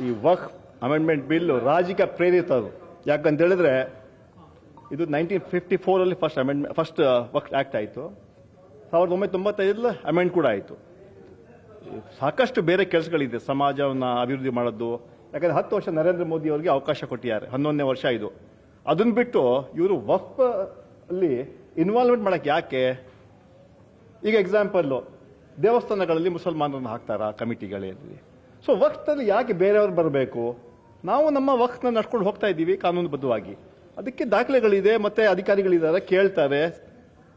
ಈ ವಕ್ಫ್ amendment bill ರಾಜಕೀಯ ಪ್ರೇರಿತ ಅದು. ಯಾಕಂತ ಹೇಳಿದ್ರೆ ಇದು 1954 ಫಸ್ಟ್ ವಕ್ಫ್ ಆಕ್ಟ್ ಆಯಿತು. 1995 ಅಮೆಂಡ್ ಕೂಡ ಆಯಿತು. ಸಾಕಷ್ಟು ಬೇರೆ ಕೆಲಸಗಳಿದೆ ಸಮಾಜವನ್ನು ಅಭಿವೃದ್ಧಿ ಮಾಡೋದು. ಯಾಕಂದ್ರೆ 10 ವರ್ಷ ನರೇಂದ್ರ ಮೋದಿ ಅವರಿಗೆ ಅವಕಾಶ ಕೊಟ್ಟಿದ್ದಾರೆ, 11ನೇ ವರ್ಷ ಇದು. ಅದನ್ನ ಬಿಟ್ಟು ಇವರು ವಕ್ಫ್ ಅಲ್ಲಿ ಇನ್ವಾಲ್ವ್ಮೆಂಟ್ ಮಾಡಕ್ಕೆ ಯಾಕೆ? ಈಗ ಎಕ್ಸಾಂಪಲ್, ದೇವಸ್ಥಾನಗಳಲ್ಲಿ ಮುಸಲ್ಮಾನರನ್ನು ಹಾಕ್ತಾರ ಕಮಿಟಿಗಳಲ್ಲಿ. ಸೊ ವಕ್ಫಲ್ಲಿ ಯಾಕೆ ಬೇರೆಯವರು ಬರಬೇಕು? ನಾವು ನಮ್ಮ ವಕ್ಫ್ನ ನಡ್ಕೊಂಡು ಹೋಗ್ತಾ ಇದ್ದೀವಿ ಕಾನೂನುಬದ್ಧವಾಗಿ. ಅದಕ್ಕೆ ದಾಖಲೆಗಳಿದೆ, ಮತ್ತೆ ಅಧಿಕಾರಿಗಳಿದ್ದಾರೆ, ಕೇಳ್ತಾರೆ.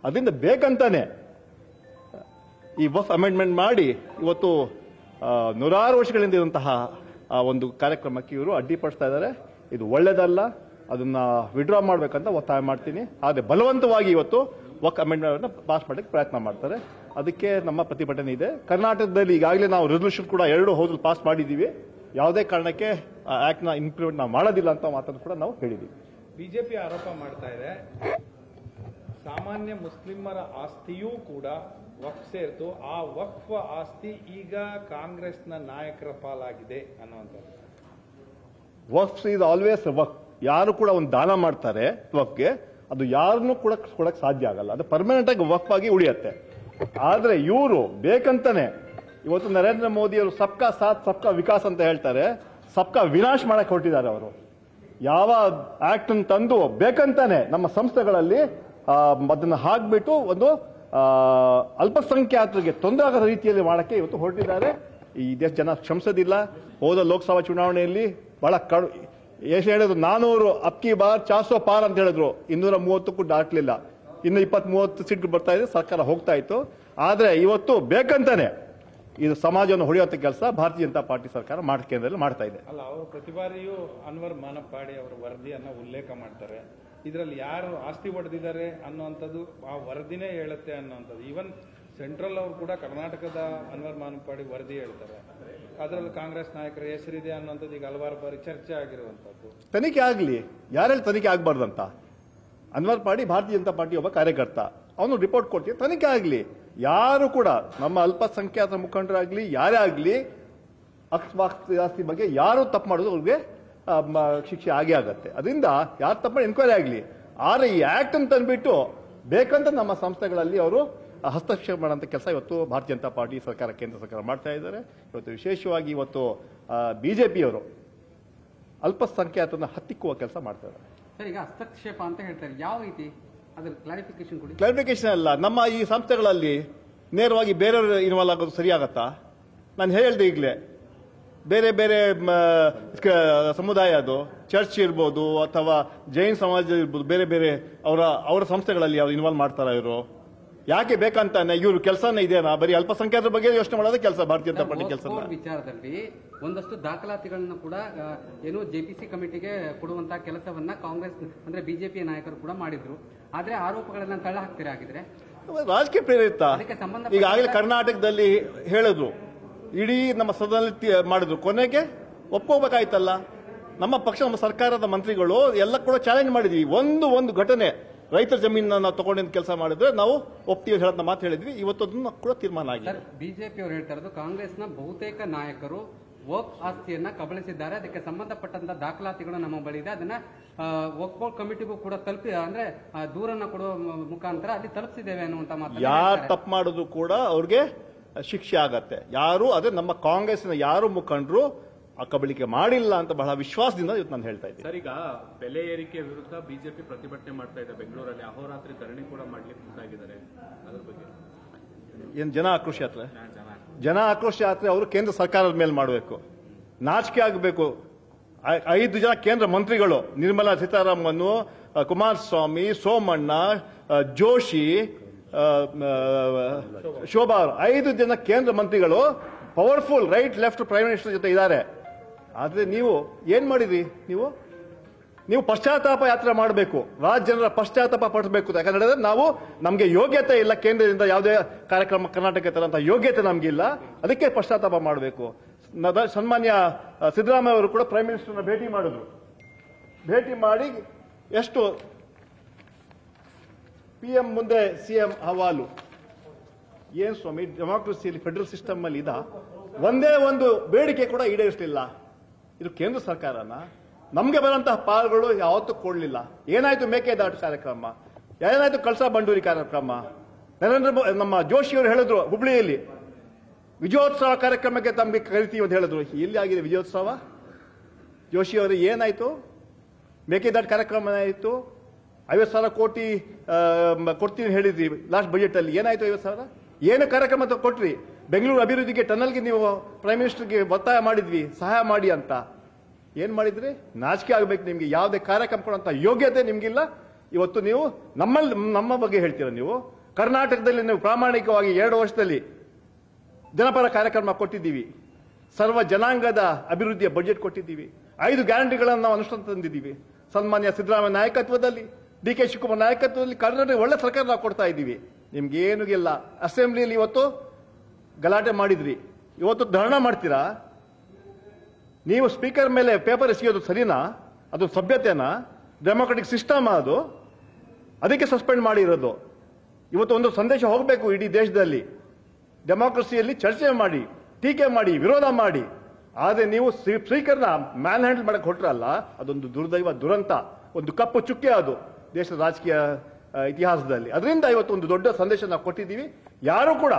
ಅದರಿಂದ ಬೇಕಂತಾನೆ ಈ ವಕ್ಫ್ ಅಮೆಂಡ್ಮೆಂಟ್ ಮಾಡಿ ಇವತ್ತು ನೂರಾರು ವರ್ಷಗಳಿಂದ ಇರುವಂತಹ ಒಂದು ಕಾರ್ಯಕ್ರಮಕ್ಕೆ ಇವರು ಅಡ್ಡಿಪಡಿಸ್ತಾ ಇದ್ದಾರೆ. ಇದು ಒಳ್ಳೇದಲ್ಲ. ಅದನ್ನ ವಿಡ್ರಾ ಮಾಡಬೇಕಂತ ಒತ್ತಾಯ ಮಾಡ್ತೀನಿ. ಆದರೆ ಬಲವಂತವಾಗಿ ಇವತ್ತು ವಕ್ಫ್ ಅಮೆಂಡ್ಮೆಂಟ್ ಪಾಸ್ ಮಾಡಲಿಕ್ಕೆ ಪ್ರಯತ್ನ ಮಾಡ್ತಾರೆ. ಅದಕ್ಕೆ ನಮ್ಮ ಪ್ರತಿಭಟನೆ ಇದೆ. ಕರ್ನಾಟಕದಲ್ಲಿ ಈಗಾಗಲೇ ನಾವು ರೆಸಲ್ಯೂಷನ್ ಕೂಡ 2 ಹೌಸಲ್ಲಿ ಪಾಸ್ ಮಾಡಿದ್ದೀವಿ. ಯಾವುದೇ ಕಾರಣಕ್ಕೆ ಆಕ್ಟ್ ನ ಇಂಪ್ಲಿಮೆಂಟ್ ನಾವು ಮಾಡೋದಿಲ್ಲ ಅಂತ ಮಾತನ್ನು ಕೂಡ ನಾವು ಹೇಳಿದ್ದೀವಿ. ಬಿಜೆಪಿ ಆರೋಪ ಮಾಡ್ತಾ ಇದೆ, ಸಾಮಾನ್ಯ ಮುಸ್ಲಿಮರ ಆಸ್ತಿಯೂ ಕೂಡ ವಕ್ಫ್ ಸೇರ್ತು, ಆ ವಕ್ಫ್ ಆಸ್ತಿ ಈಗ ಕಾಂಗ್ರೆಸ್ನ ನಾಯಕರ ಪಾಲಾಗಿದೆ ಅನ್ನುವಂಥದ್ದು. ವಕ್ಫ್ ಇಸ್ ಆಲ್ವೇಸ್ ವಕ್ಫ್. ಯಾರು ಕೂಡ ಒಂದು ದಾನ ಮಾಡ್ತಾರೆ ವಕ್ಫ್ಗೆ, ಅದು ಯಾರನ್ನೂ ಕೂಡ ಕೊಡಕ್ಕೆ ಸಾಧ್ಯ ಆಗಲ್ಲ. ಅದು ಪರ್ಮನೆಂಟ್ ಆಗಿ ವಕ್ಫ್ ಆಗಿ ಉಳಿಯುತ್ತೆ. ಆದ್ರೆ ಇವರು ಬೇಕಂತಾನೆ ಇವತ್ತು ನರೇಂದ್ರ ಮೋದಿ ಅವರು ಸಬ್ಕಾ ಸಾಥ್ ಸಬ್ಕಾ ವಿಕಾಸ್ ಅಂತ ಹೇಳ್ತಾರೆ, ಸಬ್ಕಾ ವಿನಾಶ್ ಮಾಡಕ್ಕೆ ಹೊರಟಿದ್ದಾರೆ ಅವರು. ಯಾವ ಆಕ್ಟ್ ಅನ್ನು ತಂದು ಬೇಕಂತಾನೆ ನಮ್ಮ ಸಂಸ್ಥೆಗಳಲ್ಲಿ ಅದನ್ನು ಹಾಕ್ಬಿಟ್ಟು ಒಂದು ಅಲ್ಪಸಂಖ್ಯಾತರಿಗೆ ತೊಂದರೆ ಆಗೋ ರೀತಿಯಲ್ಲಿ ಮಾಡಕ್ಕೆ ಇವತ್ತು ಹೊರಟಿದ್ದಾರೆ. ಈ ದೇಶ ಜನ ಕ್ಷಮಿಸೋದಿಲ್ಲ. ಹೋದ ಲೋಕಸಭಾ ಚುನಾವಣೆಯಲ್ಲಿ ಬಹಳ ಎಷ್ಟು ಹೇಳಿದ್ರು, 400 ಅಬ್ಕಿ ಬಾರ್ 400 ಪಾರ್ ಅಂತ ಹೇಳಿದ್ರು. 230ಕ್ಕೂ ದಾಟಲಿಲ್ಲ. ಇನ್ನು 20-30 ಸೀಟ್ ಬರ್ತಾ ಇದೆ, ಸರ್ಕಾರ ಹೋಗ್ತಾ ಇತ್ತು. ಆದ್ರೆ ಇವತ್ತು ಬೇಕಂತಾನೆ ಇದು ಸಮಾಜವನ್ನು ಹೊಡೆಯುವಂತ ಕೆಲಸ ಭಾರತೀಯ ಜನತಾ ಪಾರ್ಟಿ ಸರ್ಕಾರ ಕೇಂದ್ರದಲ್ಲಿ ಮಾಡ್ತಾ ಇದೆ. ಅಲ್ಲ, ಅವರು ಪ್ರತಿ ಬಾರಿಯೂ ಅನ್ವರ್ ಮಾನಪ್ಪಾಡಿ ಅವರ ವರದಿಯನ್ನ ಉಲ್ಲೇಖ ಮಾಡ್ತಾರೆ. ಇದರಲ್ಲಿ ಯಾರು ಆಸ್ತಿ ಹೊಡೆದಿದ್ದಾರೆ ಅನ್ನುವಂಥದ್ದು ಆ ವರದಿನೇ ಹೇಳುತ್ತೆ ಅನ್ನುವಂಥದ್ದು. ಈವನ್ ಸೆಂಟ್ರಲ್ ಅವರು ಕೂಡ ಕರ್ನಾಟಕದ ಅನ್ವರ್ ಮಾನಪ್ಪಾಡಿ ವರದಿ ಹೇಳ್ತಾರೆ. ಅದರಲ್ಲಿ ಕಾಂಗ್ರೆಸ್ ನಾಯಕರ ಹೆಸರಿದೆ ಅನ್ನುವಂಥದ್ದು ಈಗ ಹಲವಾರು ಬಾರಿ ಚರ್ಚೆ ಆಗಿರುವಂತದ್ದು. ತನಿಖೆ ಆಗಲಿ. ಯಾರೆಲ್ಲ ತನಿಖೆ ಆಗಬಾರ್ದಂತ? ಅನ್ವರ್ ಪಾಡಿ ಭಾರತೀಯ ಜನತಾ ಪಾರ್ಟಿ ಒಬ್ಬ ಕಾರ್ಯಕರ್ತ, ಅವನು ರಿಪೋರ್ಟ್ ಕೊಡ್ತೀವಿ, ತನಿಖೆ ಆಗಲಿ. ಯಾರು ಕೂಡ ನಮ್ಮ ಅಲ್ಪಸಂಖ್ಯಾತ ಮುಖಂಡರಾಗ್ಲಿ ಯಾರೇ ಆಗಲಿ ಆಸ್ತಿ ಬಗ್ಗೆ ಯಾರು ತಪ್ಪು ಮಾಡೋದು ಅವ್ರಿಗೆ ಶಿಕ್ಷೆ ಆಗೇ ಆಗತ್ತೆ. ಅದರಿಂದ ಯಾರು ತಪ್ಪು ಎನ್ಕ್ವೈರಿ ಆಗಲಿ. ಆದ್ರೆ ಈ ಆಕ್ಟ್ ಅಂತ ಅಂದ್ಬಿಟ್ಟು ಬೇಕಂತ ನಮ್ಮ ಸಂಸ್ಥೆಗಳಲ್ಲಿ ಅವರು ಹಸ್ತಕ್ಷೇಪ ಮಾಡುವಂತ ಕೆಲಸ ಇವತ್ತು ಭಾರತೀಯ ಜನತಾ ಪಾರ್ಟಿ ಸರ್ಕಾರ, ಕೇಂದ್ರ ಸರ್ಕಾರ ಮಾಡ್ತಾ ಇದ್ದಾರೆ. ಇವತ್ತು ವಿಶೇಷವಾಗಿ ಇವತ್ತು ಬಿಜೆಪಿಯವರು ಅಲ್ಪಸಂಖ್ಯಾತರನ್ನ ಹತ್ತಿಕ್ಕುವ ಕೆಲಸ ಮಾಡ್ತಾ ಇದ್ದಾರೆ. ಸರ್, ಈಗ ಹಸ್ತಕ್ಷೇಪ ಅಂತ ಹೇಳ್ತಾರೆ, ಯಾವ ರೀತಿ ಅದ್ರ ಕ್ಲಾರಿಫಿಕೇಶನ್ ಕೊಡಿ. ಕ್ಲಾರಿಫಿಕೇಶನ್ ಅಲ್ಲ, ನಮ್ಮ ಈ ಸಂಸ್ಥೆಗಳಲ್ಲಿ ನೇರವಾಗಿ ಬೇರೆಯವರು ಇನ್ವಾಲ್ವ್ ಆಗೋದು ಸರಿಯಾಗತ್ತಾ? ನಾನು ಹೇಳಿದೆ ಈಗಲೇ, ಬೇರೆ ಬೇರೆ ಸಮುದಾಯ, ಅದು ಚರ್ಚ್ ಇರ್ಬೋದು ಅಥವಾ ಜೈನ್ ಸಮಾಜ ಇರ್ಬೋದು, ಬೇರೆ ಬೇರೆ ಅವರ ಸಂಸ್ಥೆಗಳಲ್ಲಿ ಅವ್ರು ಇನ್ವಾಲ್ವ್ ಮಾಡ್ತಾರ ಇವರು? ಯಾಕೆ ಬೇಕಂತಾನೆ ಇವ್ರ ಕೆಲಸನೇ ಇದೆನಾ? ಬರೀ ಅಲ್ಪಸಂಖ್ಯಾತರ ಬಗ್ಗೆ ಯೋಚನೆ ಮಾಡೋದೇ ಕೆಲಸ ಭಾರತೀಯ ಜನತಾ ಪಾರ್ಟಿ ಕೆಲಸ. ವಿಚಾರದಲ್ಲಿ ಒಂದಷ್ಟು ದಾಖಲಾತಿಗಳನ್ನು ಕೂಡ ಏನು ಜೆಪಿಸಿ ಕಮಿಟಿಗೆ ಕೊಡುವಂತಹ ಕೆಲಸವನ್ನ ಕಾಂಗ್ರೆಸ್ ಅಂದ್ರೆ ಬಿಜೆಪಿ ನಾಯಕರು ಕೂಡ ಮಾಡಿದ್ರು. ಆದ್ರೆ ಆರೋಪಗಳನ್ನ ತಳ್ಳ ಹಾಕ್ತೀರಾ ಆಗಿದ್ರೆ ರಾಜಕೀಯ ಪ್ರೇರಿತ. ಈಗಾಗಲೇ ಕರ್ನಾಟಕದಲ್ಲಿ ಹೇಳಿದ್ರು, ಇಡೀ ನಮ್ಮ ಸದನದಲ್ಲಿ ಮಾಡಿದ್ರು, ಕೊನೆಗೆ ಒಪ್ಕೋಬೇಕಾಯ್ತಲ್ಲ. ನಮ್ಮ ಪಕ್ಷ, ನಮ್ಮ ಸರ್ಕಾರದ ಮಂತ್ರಿಗಳು ಎಲ್ಲ ಕೂಡ ಚಾಲೆಂಜ್ ಮಾಡಿದ್ವಿ. ಒಂದು ಘಟನೆ ರೈತರ ಜಮೀನನ್ನ ನಾವು ತಗೊಂಡಿದ್ದ ಕೆಲಸ ಮಾಡಿದ್ರೆ ನಾವು ಒಪ್ತೀವಿ ಹೇಳೋದನ್ನ ಮಾತು ಹೇಳಿದ್ವಿ. ಇವತ್ತು ಅದನ್ನ ಕೂಡ ತೀರ್ಮಾನ ಆಗಿದೆ. ಬಿಜೆಪಿ ಅವರು ಹೇಳ್ತಾ ಇರೋದು, ಕಾಂಗ್ರೆಸ್ನ ಬಹುತೇಕ ನಾಯಕರು ವಕ್ಫ್ ಆಸ್ತಿಯನ್ನ ಕಬಳಿಸಿದ್ದಾರೆ, ಅದಕ್ಕೆ ಸಂಬಂಧಪಟ್ಟಂತ ದಾಖಲಾತಿಗಳು ನಮ್ಮ ಬಳಿ ಇದೆ, ಅದನ್ನ ವಕ್ಫ್ ಬೋರ್ಡ್ ಕಮಿಟಿಗೂ ಕೂಡ ತಲುಪಿ ಅಂದ್ರೆ ದೂರನ್ನ ಕೊಡುವ ಮುಖಾಂತರ ಅಲ್ಲಿ ತಲುಪಿಸಿದ್ದೇವೆ ಅನ್ನುವಂತ ಮಾತು. ಯಾರು ತಪ್ಪು ಮಾಡೋದು ಕೂಡ ಅವ್ರಿಗೆ ಶಿಕ್ಷೆ ಆಗತ್ತೆ. ಯಾರು ಅದೇ ನಮ್ಮ ಕಾಂಗ್ರೆಸ್ನ ಯಾರು ಮುಖಂಡರು ಆ ಕಬಳಿಕೆ ಮಾಡಿಲ್ಲ ಅಂತ ಬಹಳ ವಿಶ್ವಾಸದಿಂದ ಇವತ್ತು ನಾನು ಹೇಳ್ತಾ ಇದ್ದೀನಿ. ಸರ್, ಈಗ ಬೆಲೆ ಏರಿಕೆ ವಿರುದ್ಧ ಬಿಜೆಪಿ ಪ್ರತಿಭಟನೆ ಮಾಡ್ತಾ ಇದೆ ಬೆಂಗಳೂರಲ್ಲಿ. ಅಹೋರಾತ್ರಿ ಧರಣಿ ಕೂಡ ಮಾಡ್ಲಿಕ್ಕೆ ಮುಂದಾಗಿದ್ದಾರೆ. ಅದ್ರ ಬಗ್ಗೆ ಏನ್ ಜನ ಆಕ್ರೋಶ ಯಾತ್ರೆ ಅವರು ಕೇಂದ್ರ ಸರ್ಕಾರದ ಮೇಲೆ ಮಾಡಬೇಕು. ನಾಚಿಕೆ ಆಗಬೇಕು. 5 ಜನ ಕೇಂದ್ರ ಮಂತ್ರಿಗಳು, ನಿರ್ಮಲಾ ಸೀತಾರಾಮನ್, ಕುಮಾರಸ್ವಾಮಿ, ಸೋಮಣ್ಣ, ಜೋಶಿ, ಶೋಭಾ, 5 ಜನ ಕೇಂದ್ರ ಮಂತ್ರಿಗಳು powerful right left prime minister ಜೊತೆ ಇದ್ದಾರೆ. ಆದ್ರೆ ನೀವು ಏನ್ ಮಾಡಿದ್ರಿ? ನೀವು ಪಶ್ಚಾತ್ತಾಪ ಯಾತ್ರೆ ಮಾಡಬೇಕು, ರಾಜ್ಯ ಜನರ ಪಶ್ಚಾತ್ತಾಪ ಪಡಿಸಬೇಕು. ಯಾಕಂದ್ರೆ ನಮಗೆ ಯೋಗ್ಯತೆ ಇಲ್ಲ, ಕೇಂದ್ರದಿಂದ ಯಾವುದೇ ಕಾರ್ಯಕ್ರಮ ಕರ್ನಾಟಕ ತರಂತ ಯೋಗ್ಯತೆ ನಮಗಿಲ್ಲ, ಅದಕ್ಕೆ ಪಶ್ಚಾತ್ತಾಪ ಮಾಡಬೇಕು. ಸನ್ಮಾನ್ಯ ಸಿದ್ದರಾಮಯ್ಯ ಅವರು ಕೂಡ ಪ್ರೈಮ್ ಮಿನಿಸ್ಟರ್ನ ಭೇಟಿ ಮಾಡಿದ್ರು. ಭೇಟಿ ಮಾಡಿ ಎಷ್ಟು PM ಮುಂದೆ CM ಹವಾಲು. ಏನ್ ಸ್ವಾಮಿ, ಡೆಮಾಕ್ರಸಿಯಲ್ಲಿ ಫೆಡರಲ್ ಸಿಸ್ಟಮ್ ಅಲ್ಲಿ ಒಂದೇ ಒಂದು ಬೇಡಿಕೆ ಕೂಡ ಈಡೇರಿಸಲಿಲ್ಲ. ಇದು ಕೇಂದ್ರ ಸರ್ಕಾರನ. ನಮಗೆ ಬರುವಂತಹ ಪಾಲ್ಗಳು ಯಾವತ್ತೂ ಕೊಡಲಿಲ್ಲ. ಏನಾಯ್ತು ಮೇಕೆದಾಟು ಕಾರ್ಯಕ್ರಮ, ಏನಾಯ್ತು ಕಳಸಾ ಬಂಡೂರಿ ಕಾರ್ಯಕ್ರಮ. ನಮ್ಮ ಜೋಶಿಯವರು ಹೇಳಿದ್ರು ಹುಬ್ಳಿಯಲ್ಲಿ ವಿಜಯೋತ್ಸವ ಕಾರ್ಯಕ್ರಮಕ್ಕೆ ತಮಗೆ ಕರಿತೀವಿ ಅಂತ ಹೇಳಿದ್ರು. ಎಲ್ಲಿ ಆಗಿದೆ ವಿಜಯೋತ್ಸವ? ಜೋಶಿಯವರು ಏನಾಯ್ತು? ಮೇಕೆದಾಟು ಕಾರ್ಯಕ್ರಮ ಆಯಿತು, 50,000 ಕೋಟಿ ಕೊಡ್ತೀವಿ ಹೇಳಿದ್ರಿ ಲಾಸ್ಟ್ ಬಜೆಟ್ ಅಲ್ಲಿ. ಏನಾಯ್ತು 50,000? ಏನು ಕಾರ್ಯಕ್ರಮ ಕೊಟ್ರಿ? ಬೆಂಗಳೂರು ಅಭಿವೃದ್ಧಿಗೆ ಟನಲ್ಗೆ ನೀವು ಪ್ರೈಮ್ ಮಿನಿಸ್ಟರ್ಗೆ ಒತ್ತಾಯ ಮಾಡಿದ್ವಿ ಸಹಾಯ ಮಾಡಿ ಅಂತ. ಏನ್ ಮಾಡಿದ್ರಿ? ನಾಚಿಕೆ ಆಗ್ಬೇಕು ನಿಮ್ಗೆ. ಯಾವುದೇ ಕಾರ್ಯಕ್ರಮ ಕೊಡುವಂತ ಯೋಗ್ಯತೆ ನಿಮ್ಗಿಲ್ಲ. ಇವತ್ತು ನೀವು ನಮ್ಮ ಬಗ್ಗೆ ಹೇಳ್ತೀರಾ. ನೀವು ಕರ್ನಾಟಕದಲ್ಲಿ ನೀವು ಪ್ರಾಮಾಣಿಕವಾಗಿ 2 ವರ್ಷದಲ್ಲಿ ಜನಪರ ಕಾರ್ಯಕ್ರಮ ಕೊಟ್ಟಿದ್ದೀವಿ, ಸರ್ವ ಜನಾಂಗದ ಅಭಿವೃದ್ಧಿಯ ಬಜೆಟ್ ಕೊಟ್ಟಿದ್ದೀವಿ, 5 ಗ್ಯಾರಂಟಿಗಳನ್ನು ನಾವು ಅನುಷ್ಠಾನ ತಂದಿದ್ದೀವಿ. ಸನ್ಮಾನ್ಯ ಸಿದ್ದರಾಮಯ್ಯ ನಾಯಕತ್ವದಲ್ಲಿ, ಡಿ.ಕೆ. ಶಿವಕುಮಾರ್ ನಾಯಕತ್ವದಲ್ಲಿ ಕರ್ನಾಟಕ ಒಳ್ಳೆ ಸರ್ಕಾರ ನಾವು ಕೊಡ್ತಾ ಇದ್ದೀವಿ. ನಿಮ್ಗೆ ಏನು ಇಲ್ಲ. ಅಸೆಂಬ್ಲಿಯಲ್ಲಿ ಇವತ್ತು ಗಲಾಟೆ ಮಾಡಿದ್ರಿ, ಇವತ್ತು ಧರಣ ಮಾಡ್ತೀರಾ. ನೀವು ಸ್ಪೀಕರ್ ಮೇಲೆ ಪೇಪರ್ ಎಸೆಯೋದು ಸರಿನಾ? ಅದು ಸಭ್ಯತೆನಾ? ಡೆಮೊಕ್ರೆಟಿಕ್ ಸಿಸ್ಟಮ್ ಅದು? ಅದಕ್ಕೆ ಸಸ್ಪೆಂಡ್ ಮಾಡಿರೋದು. ಇವತ್ತು ಒಂದು ಸಂದೇಶ ಹೋಗಬೇಕು ಇಡೀ ದೇಶದಲ್ಲಿ. ಡೆಮೋಕ್ರಸಿಯಲ್ಲಿ ಚರ್ಚೆ ಮಾಡಿ, ಟೀಕೆ ಮಾಡಿ, ವಿರೋಧ ಮಾಡಿ. ಆದರೆ ನೀವು ಸ್ಪೀಕರ್ನ ಮ್ಯಾನ್ ಹ್ಯಾಂಡಲ್ ಮಾಡಕ್ಕೆ ಹೊರಟ್ರಲ್ಲ, ಅದೊಂದು ದುರ್ದೈವ, ದುರಂತ, ಒಂದು ಕಪ್ಪು ಚುಕ್ಕೆ ಅದು ದೇಶದ ರಾಜಕೀಯ ಇತಿಹಾಸದಲ್ಲಿ. ಅದರಿಂದ ಇವತ್ತು ಒಂದು ದೊಡ್ಡ ಸಂದೇಶ ನಾವು ಕೊಟ್ಟಿದ್ದೀವಿ. ಯಾರು ಕೂಡ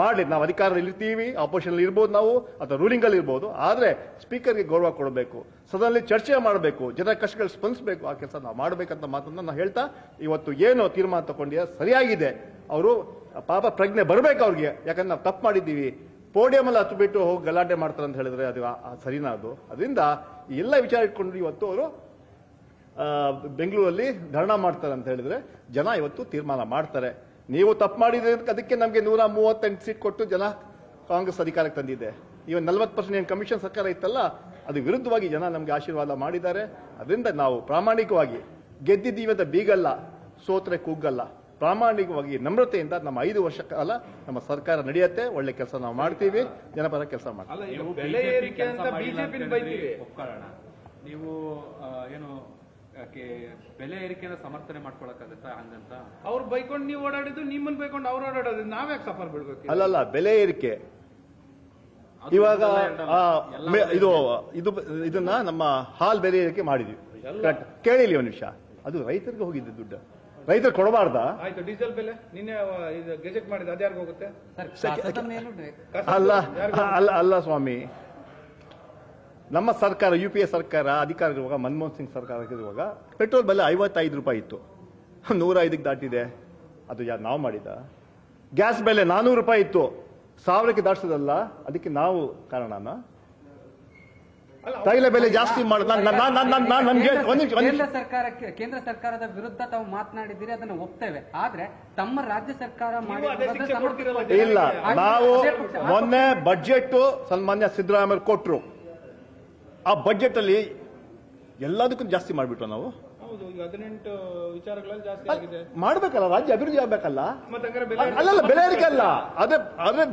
ಮಾಡಲಿ, ನಾವು ಅಧಿಕಾರದಲ್ಲಿ ಇರ್ತೀವಿ, ಆಪೋಸಿಷನ್ ಇರ್ಬೋದು ನಾವು, ಅಥವಾ ರೂಲಿಂಗ್ ಅಲ್ಲಿ ಇರ್ಬೋದು. ಆದ್ರೆ ಸ್ಪೀಕರ್ಗೆ ಗೌರವ ಕೊಡಬೇಕು, ಸದನದಲ್ಲಿ ಚರ್ಚೆ ಮಾಡಬೇಕು, ಜನರ ಕಷ್ಟಗಳು ಸ್ಪಂದಿಸಬೇಕು. ಆ ಕೆಲಸ ನಾವು ಮಾಡಬೇಕಂತ ಮಾತನ್ನ ನಾನು ಹೇಳ್ತಾ, ಇವತ್ತು ಏನು ತೀರ್ಮಾನ ತಗೊಂಡಿದೆ ಸರಿಯಾಗಿದೆ. ಅವರು ಪಾಪ ಪ್ರಜ್ಞೆ ಬರಬೇಕು ಅವ್ರಿಗೆ. ಯಾಕಂದ್ರೆ ನಾವು ತಪ್ಪು ಮಾಡಿದ್ದೀವಿ. ಪೋಡಿಯಂ ಅಲ್ಲಿ ಹತ್ತು ಬಿಟ್ಟು ಹೋಗಿ ಗಲಾಟೆ ಮಾಡ್ತಾರೆ ಅಂತ ಹೇಳಿದ್ರೆ ಅದು ಸರಿನಾ? ಅದು ಅದರಿಂದ ಎಲ್ಲ ವಿಚಾರ ಇಟ್ಕೊಂಡು ಇವತ್ತು ಅವರು ಬೆಂಗಳೂರಲ್ಲಿ ಧರಣ ಮಾಡ್ತಾರೆ ಅಂತ ಹೇಳಿದ್ರೆ ಜನ ಇವತ್ತು ತೀರ್ಮಾನ ಮಾಡ್ತಾರೆ. ನೀವು ತಪ್ಪು ಮಾಡಿದ್ರೆ ಅದಕ್ಕೆ ನಮಗೆ 138 ಸೀಟ್ ಕೊಟ್ಟು ಜನ ಕಾಂಗ್ರೆಸ್ ಅಧಿಕಾರಕ್ಕೆ ತಂದಿದೆ. ಈಗ 40% ಕಮಿಷನ್ ಸರ್ಕಾರ ಇತ್ತಲ್ಲ, ಅದು ವಿರುದ್ಧವಾಗಿ ಜನ ನಮಗೆ ಆಶೀರ್ವಾದ ಮಾಡಿದ್ದಾರೆ. ಅದರಿಂದ ನಾವು ಪ್ರಾಮಾಣಿಕವಾಗಿ ಗೆದ್ದಿದ್ದೀವಿ ಅಂತ ಬೀಗಲ್ಲ, ಸೋತ್ರೆ ಕೂಗಲ್ಲ. ಪ್ರಾಮಾಣಿಕವಾಗಿ ನಮ್ರತೆಯಿಂದ ನಮ್ಮ 5 ವರ್ಷ ಕಾಲ ನಮ್ಮ ಸರ್ಕಾರ ನಡೆಯುತ್ತೆ. ಒಳ್ಳೆ ಕೆಲಸ ನಾವು ಮಾಡ್ತೀವಿ, ಜನಪರ ಕೆಲಸ ಮಾಡ್ತೀವಿ. ನೀವು ಬೆಲೆ ಏರಿಕೆ ಅಂತ ಬಿಜೆಪಿ ಬೈತೀವಿ. ನೀವು ಏನು ಬೆಲೆ ಏರಿಕೆನ ಸಮರ್ಥನೆ ಮಾಡ್ಕೊಳಕ್ಕಾಗತ್ತಾ ಹಂಗಂತ? ಅವ್ರು ಬೈಕೊಂಡು ನೀವು ಓಡಾಡಿದ್ದು, ನಿಮ್ಮನ್ನ ಬೈಕೊಂಡು ಅವ್ರು ಓಡಾಡೋದು, ನಾವ್ಯಾಕೆ ಸಫರ್ ಬಿಡ್ಬೇಕು? ಅಲ್ಲಲ್ಲ, ಬೆಲೆ ಏರಿಕೆ ಇವಾಗ ಇದನ್ನ ನಮ್ಮ ಹಾಲ್ ಬೆಲೆ ಏರಿಕೆ ಮಾಡಿದ್ವಿ. ಕೇಳಿಲಿ ಒಂದು ನಿಮಿಷ, ಅದು ರೈತರಿಗೆ ಹೋಗಿದ್ದು ದುಡ್ಡು, ರೈತರು ಕೊಡಬಾರ್ದ? ಆಯ್ತು, ಡೀಸೆಲ್ ಬೆಲೆ ನಿನ್ನೆ ಗೆಜೆಟ್ ಮಾಡಿದ ಅದ್ಯಾರಿಗೆ ಹೋಗುತ್ತೆ? ಅಲ್ಲ ಸ್ವಾಮಿ, ನಮ್ಮ ಸರ್ಕಾರ UPA ಸರ್ಕಾರ ಅಧಿಕಾರ ಇರುವಾಗ, ಮನಮೋಹನ್ ಸಿಂಗ್ ಸರ್ಕಾರ ಇರುವಾಗ ಪೆಟ್ರೋಲ್ ಬೆಲೆ 55 ರೂಪಾಯಿ ಇತ್ತು, 105ಕ್ಕೆ ದಾಟಿದೆ. ಅದು ಯಾರು ನಾವು ಮಾಡಿದ? ಗ್ಯಾಸ್ ಬೆಲೆ 400 ರೂಪಾಯಿ ಇತ್ತು, 1000ಕ್ಕೆ ದಾಟಿಸೋದಲ್ಲ. ಅದಕ್ಕೆ ನಾವು ಕಾರಣನ? ತೈಲ ಬೆಲೆ ಜಾಸ್ತಿ ಕೇಂದ್ರ ಸರ್ಕಾರದ ವಿರುದ್ಧ ತಾವು ಮಾತನಾಡಿದ್ದೀರಿ, ಅದನ್ನು ಒಪ್ತೇವೆ. ಆದ್ರೆ ತಮ್ಮ ರಾಜ್ಯ ಸರ್ಕಾರ ಇಲ್ಲ. ನಾವು ಮೊನ್ನೆ ಬಜೆಟ್ ಸನ್ಮಾನ್ಯ ಸಿದ್ದರಾಮಯ್ಯ ಕೊಟ್ರು. ಆ ಬಜೆಟ್ ಅಲ್ಲಿ ಎಲ್ಲದಕ್ಕೂ ಜಾಸ್ತಿ ಮಾಡ್ಬಿಟ್ರು ನಾವು. ಹೌದು, 18 ವಿಚಾರಗಳಲ್ಲಿ ಜಾಸ್ತಿ ಆಗಿದೆ. ಮಾಡ್ಬೇಕಲ್ಲ, ರಾಜ್ಯ ಅಭಿವೃದ್ಧಿ ಆಗ್ಬೇಕಲ್ಲ. ಅಲ್ಲಲ್ಲ, ಬೆಲೆ ಏರಿಕೆ ಅಲ್ಲ, ಆದ್ರೆ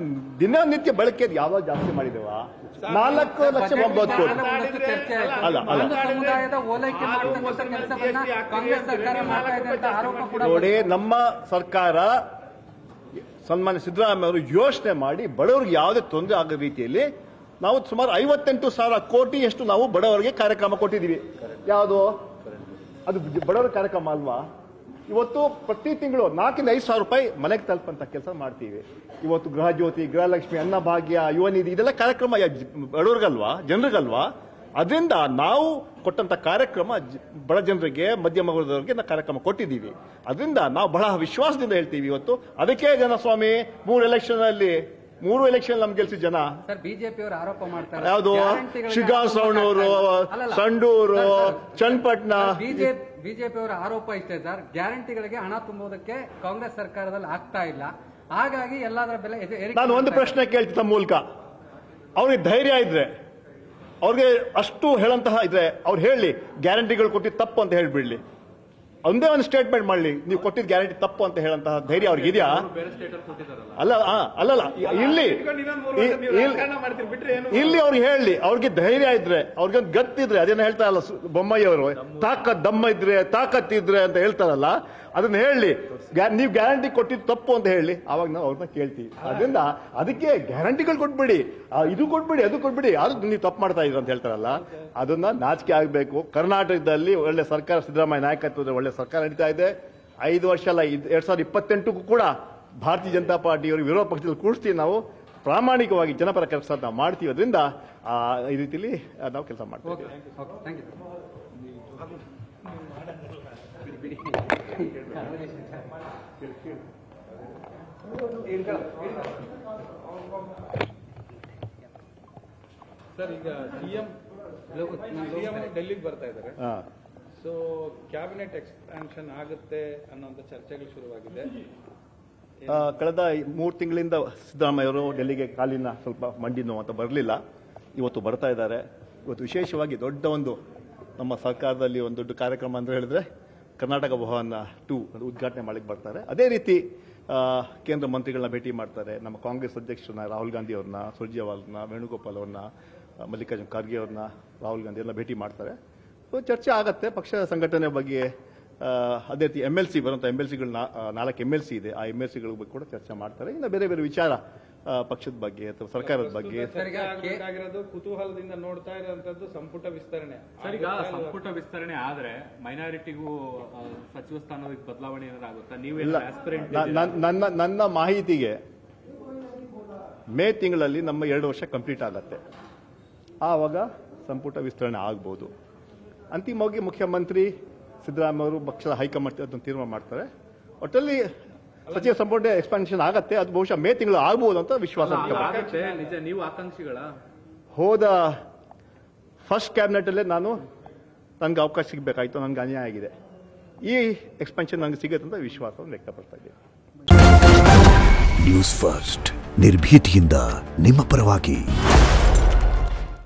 ದಿನನಿತ್ಯ ಬಳಕೆ ಯಾವಾಗ ಜಾಸ್ತಿ ಮಾಡಿದೇವ? 4,9,9,000 ಕೋಟಿ. ನೋಡಿ, ನಮ್ಮ ಸರ್ಕಾರ ಸನ್ಮಾನ್ಯ ಸಿದ್ದರಾಮಯ್ಯ ಅವರು ಯೋಚನೆ ಮಾಡಿ ಬಡವರಿಗೆ ಯಾವುದೇ ತೊಂದರೆ ಆಗೋ ರೀತಿಯಲ್ಲಿ ನಾವು ಸುಮಾರು 58,000 ಕೋಟಿಯಷ್ಟು ನಾವು ಬಡವರಿಗೆ ಕಾರ್ಯಕ್ರಮ ಕೊಟ್ಟಿದ್ದೀವಿ. ಯಾವುದು? ಅದು ಬಡವರ ಕಾರ್ಯಕ್ರಮ ಅಲ್ವಾ? ಇವತ್ತು ಪ್ರತಿ ತಿಂಗಳು 4ರಿಂದ 5 ಸಾವಿರ ರೂಪಾಯಿ ಮನೆಗೆ ತಲುಪಂತ ಕೆಲಸ ಮಾಡ್ತೀವಿ. ಇವತ್ತು ಗೃಹ ಜ್ಯೋತಿ, ಗೃಹಲಕ್ಷ್ಮಿ, ಅನ್ನಭಾಗ್ಯ, ಯುವ ನಿಧಿ, ಇದೆಲ್ಲ ಕಾರ್ಯಕ್ರಮ ಬಡವರಿಗಲ್ವಾ, ಜನರಿಗಲ್ವಾ? ಅದರಿಂದ ನಾವು ಕೊಟ್ಟಂತ ಕಾರ್ಯಕ್ರಮ ಬಡ ಜನರಿಗೆ, ಮಧ್ಯಮ ವರ್ಗದವರಿಗೆ ನಾವು ಕಾರ್ಯಕ್ರಮ ಕೊಟ್ಟಿದ್ದೀವಿ. ಅದರಿಂದ ನಾವು ಬಹಳ ವಿಶ್ವಾಸದಿಂದ ಹೇಳ್ತೀವಿ. ಇವತ್ತು ಅದಕ್ಕೆ ಜನಸ್ವಾಮಿ 3 ಎಲೆಕ್ಷನ್ ನಮ್ಗೆ ಗೆಲ್ಸಿ ಜನ. ಬಿಜೆಪಿ ಅವರು ಆರೋಪ ಮಾಡ್ತಾರೆ, ಯಾವುದು? ಶಿಗಾಸವಣೂರು, ಸಂಡೂರು, ಚನ್ನಪಟ್ಟಣ. ಬಿಜೆಪಿ ಅವರ ಆರೋಪ ಇಷ್ಟೇ ಸರ್, ಗ್ಯಾರಂಟಿಗಳಿಗೆ ಹಣ ತುಂಬುವುದಕ್ಕೆ ಕಾಂಗ್ರೆಸ್ ಸರ್ಕಾರದಲ್ಲಿ ಆಗ್ತಾ ಇಲ್ಲ, ಹಾಗಾಗಿ ಎಲ್ಲದರ ಬೆಲೆ. ನಾನು ಒಂದು ಪ್ರಶ್ನೆ ಕೇಳ್ತೀನಿ ತಮ್ಮ ಮೂಲಕ. ಅವ್ರಿಗೆ ಧೈರ್ಯ ಇದ್ರೆ, ಅವ್ರಿಗೆ ಅಷ್ಟು ಹೇಳಂತಹ ಇದ್ರೆ ಅವ್ರು ಹೇಳಿ, ಗ್ಯಾರಂಟಿಗಳು ಕೊಟ್ಟಿದ್ದು ತಪ್ಪು ಅಂತ ಹೇಳ್ಬಿಡ್ಲಿ. ಒಂದೇ ಒಂದು ಸ್ಟೇಟ್ಮೆಂಟ್ ಮಾಡಲಿ, ನೀವು ಕೊಟ್ಟಿದ್ದ ಗ್ಯಾರಂಟಿ ತಪ್ಪು ಅಂತ ಹೇಳಂತಹ ಧೈರ್ಯ ಅವ್ರಿಗೆ ಇದೆಯಾ? ಅಲ್ಲಲ್ಲ, ಇಲ್ಲಿ ಅವ್ರಿಗೆ ಹೇಳಿ, ಅವ್ರಿಗೆ ಧೈರ್ಯ ಇದ್ರೆ, ಅವ್ರಿಗೆ ಗತ್ತಿದ್ರೆ, ಅದೇನು ಹೇಳ್ತಾರಲ್ಲ ಬೊಮ್ಮಾಯಿ ಅವರು, ದಮ್ಮ ಇದ್ರೆ, ತಾಕತ್ತಿದ್ರೆ ಅಂತ ಹೇಳ್ತಾರಲ್ಲ, ಅದನ್ನ ಹೇಳಿ, ನೀವು ಗ್ಯಾರಂಟಿ ಕೊಟ್ಟಿದ್ದು ತಪ್ಪು ಅಂತ ಹೇಳಿ, ಅವಾಗ ನಾವು ಅವ್ರನ್ನ ಕೇಳ್ತೀವಿ. ಅದರಿಂದ ಅದಕ್ಕೆ ಗ್ಯಾರಂಟಿಗಳು ಕೊಟ್ಬಿಡಿ, ಇದು ಕೊಟ್ಬಿಡಿ, ಅದು ಕೊಟ್ಬಿಡಿ, ಅದು ನೀವು ತಪ್ಪು ಮಾಡ್ತಾ ಇದ್ರು ಅಂತ ಹೇಳ್ತಾರಲ್ಲ, ಅದನ್ನ ನಾಚಿಕೆ ಆಗಬೇಕು. ಕರ್ನಾಟಕದಲ್ಲಿ ಒಳ್ಳೆ ಸರ್ಕಾರ, ಸಿದ್ದರಾಮಯ್ಯ ನಾಯಕತ್ವದ ಒಳ್ಳೆ ಸರ್ಕಾರ ನಡೀತಾ ಇದೆ. 5 ವರ್ಷ ಅಲ್ಲ, 2028ಕ್ಕೂ ಕೂಡ ಭಾರತೀಯ ಜನತಾ ಪಾರ್ಟಿಯವರು ವಿರೋಧ ಪಕ್ಷದಲ್ಲಿ ಕೂಡಿಸ್ತೀವಿ. ನಾವು ಪ್ರಾಮಾಣಿಕವಾಗಿ ಜನಪರ ಕೆಲಸ ನಾವು ಮಾಡ್ತೀವಿ. ಅದರಿಂದ ಈ ರೀತಿಯಲ್ಲಿ ನಾವು ಕೆಲಸ ಮಾಡ್ತೀವಿ. Thank you. ಸರ್, ಈಗ ಸಿಎಂ ಡೆಲ್ಲಿಗೆ ಬರ್ತಾ ಇದ್ದಾರೆ. ಸೊ ಕ್ಯಾಬಿನೆಟ್ ಎಕ್ಸ್ಪಾನ್ಷನ್ ಆಗುತ್ತೆ ಅನ್ನೋಂಥ ಚರ್ಚೆಗಳು ಶುರುವಾಗಿದೆ. ಕಳೆದ 3 ತಿಂಗಳಿಂದ ಸಿದ್ದರಾಮಯ್ಯ ಅವರು ಡೆಲ್ಲಿಗೆ ಕಾಲಿನ ಸ್ವಲ್ಪ ಮಂಡಿ ನೋವು ಅಂತ ಬರಲಿಲ್ಲ. ಇವತ್ತು ಬರ್ತಾ ಇದ್ದಾರೆ. ಇವತ್ತು ವಿಶೇಷವಾಗಿ ದೊಡ್ಡ ಒಂದು ನಮ್ಮ ಸರ್ಕಾರದಲ್ಲಿ ಒಂದು ದೊಡ್ಡ ಕಾರ್ಯಕ್ರಮ ಅಂತ ಹೇಳಿದ್ರೆ ಕರ್ನಾಟಕ ಭವನ 2 ಉದ್ಘಾಟನೆ ಮಾಡಲಿಕ್ಕೆ ಬರ್ತಾರೆ. ಅದೇ ರೀತಿ ಕೇಂದ್ರ ಮಂತ್ರಿಗಳನ್ನ ಭೇಟಿ ಮಾಡ್ತಾರೆ. ನಮ್ಮ ಕಾಂಗ್ರೆಸ್ ಅಧ್ಯಕ್ಷರನ್ನ ರಾಹುಲ್ ಗಾಂಧಿ ಅವ್ರನ್ನ, ಸುರ್ಜೇವಾಲನ್ನ, ವೇಣುಗೋಪಾಲ್ ಅವ್ರನ್ನ, ಮಲ್ಲಿಕಾರ್ಜುನ್ ಖರ್ಗೆ ಅವ್ರನ್ನ, ರಾಹುಲ್ ಗಾಂಧಿ ಎಲ್ಲ ಭೇಟಿ ಮಾಡ್ತಾರೆ. ಚರ್ಚೆ ಆಗತ್ತೆ ಪಕ್ಷ ಸಂಘಟನೆ ಬಗ್ಗೆ. ಅದೇ ರೀತಿ MLC ಬರುವಂಥ MLCಗಳನ್ನ 4 MLC ಇದೆ, ಆ MLCಗಳ ಬಗ್ಗೆ ಕೂಡ ಚರ್ಚೆ ಮಾಡ್ತಾರೆ. ಇನ್ನು ಬೇರೆ ಬೇರೆ ವಿಚಾರ ಪಕ್ಷದ ಬಗ್ಗೆ ಅಥವಾ ಸರ್ಕಾರದ ಬಗ್ಗೆ ಆಗಿರೋದು ಕುತೂಹಲದಿಂದ ನೋಡ್ತಾ ಇರುವಂತದ್ದು ಸಂಪುಟ ವಿಸ್ತರಣೆ. ಸರ್, ಈಗ ಸಂಪುಟ ವಿಸ್ತರಣೆ ಆದ್ರೆ ಮೈನಾರಿಟಿಗೂ ಸಚಿವ ಸ್ಥಾನಕ್ಕೆ ಬದಲಾವಣೆ ಏನಾದ್ರು ಆಗುತ್ತಾ? ನೀವೆಲ್ಲ ನನ್ನ ಮಾಹಿತಿಗೆ ಮೇ ತಿಂಗಳಲ್ಲಿ ನಮ್ಮ 2 ವರ್ಷ ಕಂಪ್ಲೀಟ್ ಆಗತ್ತೆ. ಆವಾಗ ಸಂಪುಟ ವಿಸ್ತರಣೆ ಆಗ್ಬೋದು. ಅಂತಿಮವಾಗಿ ಮುಖ್ಯಮಂತ್ರಿ ಸಿದ್ದರಾಮಯ್ಯ ಅವರು ಪಕ್ಷದ ಹೈಕಮಾಂಡ್ ಅದನ್ನು ತೀರ್ಮಾನ ಮಾಡ್ತಾರೆ. ಒಟ್ಟಲ್ಲಿ ಸಚಿವ ಸಂಪುಟ ಎಕ್ಸ್ಪಾನ್ಷನ್ ಆಗತ್ತೆ. ಅದು ಬಹುಶಃ ಮೇ ತಿಂಗಳು ಆಗ್ಬೋದು ಅಂತ ವಿಶ್ವಾಸ. ನಿಜ, ನೀವು ಆಕಾಂಕ್ಷಿಗಳ ಹೋದ ಫಸ್ಟ್ ಕ್ಯಾಬಿನೆಟ್ ಅಲ್ಲೇ ನನಗೆ ಅವಕಾಶ ಸಿಗಬೇಕಾಯ್ತು, ನನಗೆ ಅನ್ಯಾಯ ಆಗಿದೆ. ಈ ಎಕ್ಸ್ಪಾನ್ಷನ್ ನನಗೆ ಸಿಗುತ್ತೆ ಅಂತ ವಿಶ್ವಾಸವನ್ನು ವ್ಯಕ್ತಪಡಿಸ್ತಾ ಇದ್ದೀನಿ. ನ್ಯೂಸ್ ಫಸ್ಟ್ ನಿರ್ಭೀತಿಯಿಂದ ನಿಮ್ಮ ಪರವಾಗಿ.